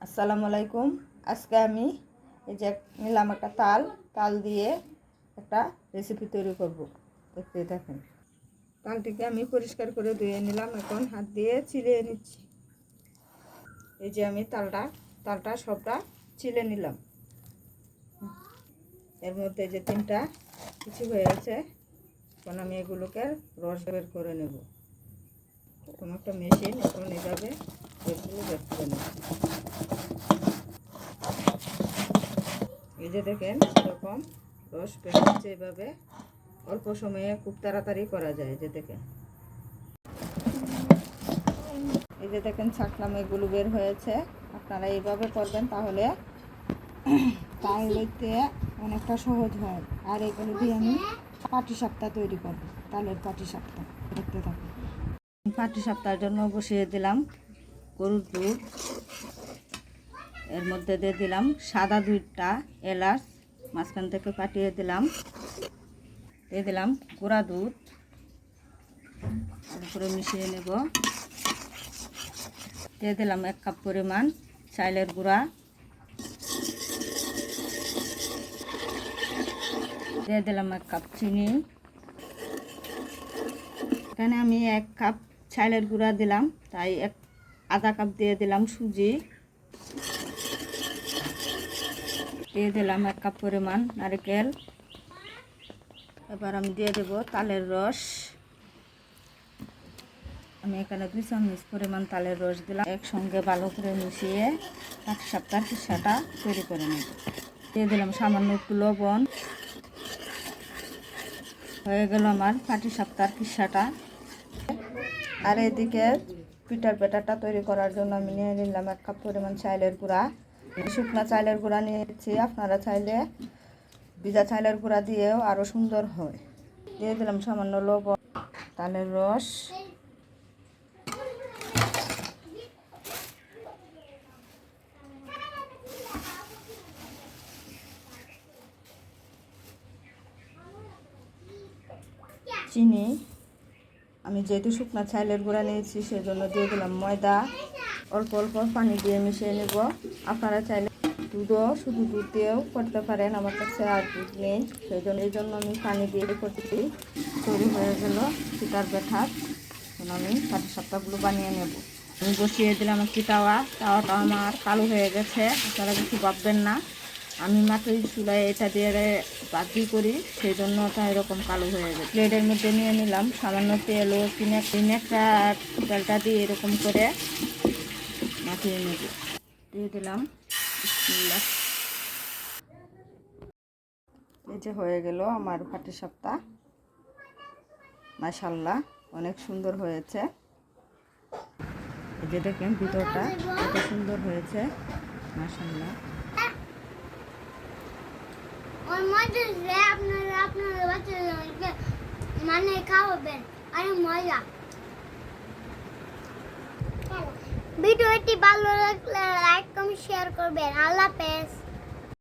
আসসালামু আলাইকুম। আজকে আমি এই যে নিলাম একটা তাল দিয়ে একটা রেসিপি তৈরি করব। দেখতে থাকেন। তালটিকে আমি পরিষ্কার করে ধুয়ে নিলাম, এখন হাত দিয়ে চিড়ে নিচ্ছি। এই যে আমি তালটা সবটা চিড়ে নিলাম। এর মধ্যে যে তিনটা কিছু হয়ে আছে, এখন আমি এগুলোকে রস বের করে নেব। এরকম একটা মেশিন, এখন এইভাবে এগুলো বের করে নেব। এই যে দেখেন এরকম রস বের হচ্ছে, এভাবে অল্প সময়ে খুব তাড়াতাড়ি করা যায়। যে দেখেন, এই যে দেখেন ছাকলাম এগুলো বের হয়েছে। আপনারা এইভাবে করবেন, তাহলে তাল লইতে অনেকটা সহজ হয়। আর এগুলো দিয়ে আমি পাটিসাপটা তৈরি করব, তালের পাটিসাপটা। দেখতে থাকুন। পাটিসাপটার জন্য বসিয়ে দিলাম গরুর দুধ। এর মধ্যে দিয়ে দিলাম সাদা 2টা এলাচ, মাঝখান থেকে পাঠিয়ে দিলাম। দিয়ে দিলাম গুঁড়া দুধ, তারপরে মিশিয়ে নেব। দিয়ে দিলাম 1 কাপ পরিমাণ চালের গুঁড়া। দিয়ে দিলাম 1 কাপ চিনি। এখানে আমি 1 কাপ চালের গুঁড়া দিলাম, তাই আধা কাপ দিয়ে দিলাম সুজি। দিয়ে দিলাম 1 কাপ পরিমাণ নারকেল। এবার আমি দিয়ে দেব তালের রস। আমি এখানে 2 চামচ পরিমাণ তালের রস দিলাম। একসঙ্গে ভালো করে মিশিয়ে পাটিসাপটার খিসাটা তৈরি করে নেব। দিয়ে দিলাম সামান্য একটু লবণ। হয়ে গেল আমার পাটিসাপটার খিসাটা। আর এদিকে পিঠার ব্যাটারটা তৈরি করার জন্য আমি নিয়ে নিলাম 1 কাপ পরিমাণ চালের গুঁড়া। শুকনা চালের গুঁড়া নিয়েছি, আপনারা চাইলে ভিজা চালের গুঁড়া দিয়েও আরও সুন্দর হয়। দিয়ে দিলাম সামান্য লবণ, তালের রস, চিনি। আমি যেহেতু শুকনা চালের গুঁড়া নিয়েছি, সেজন্য দিয়ে দিলাম ময়দা। অল্প অল্প পানি দিয়ে মিশিয়ে নেব। আপনারা চাইলে শুধু দুধ দিয়েও করতে পারেন। আমার কাছে আর দুধ নেই, এই জন্য আমি পানি দিয়ে করতেছি। তৈরি হয়ে গেল পিঠার ব্যাটার। এখন আমি পাটিসাপটাগুলো বানিয়ে নেব। আমি বসিয়ে দিলাম একটি তাওয়াটা আমার কালো হয়ে গেছে। আপনারা কিছু ভাববেন না, আমি মাটির চুলায় এটা দিয়ে বাতি করি, সেই জন্য ওটা এরকম কালো হয়ে গেছে। প্লেটের মধ্যে নিয়ে নিলাম সামান্য তেল ও একটা তেলটা দিয়ে এরকম করে মাখিয়ে নেব। দিয়ে দিলাম। এই যে হয়ে গেল আমার পাটিসাপটা। মাশাআল্লাহ, অনেক সুন্দর হয়েছে। এই যে দেখেন ভিতরটা কত সুন্দর হয়েছে, মাশাআল্লাহ। মানে খাওয়াবেন আর মজা। ভিডিওটি ভালো লাগলে লাইক কমেন্ট শেয়ার করবেন। আল্লাহ হাফেজ।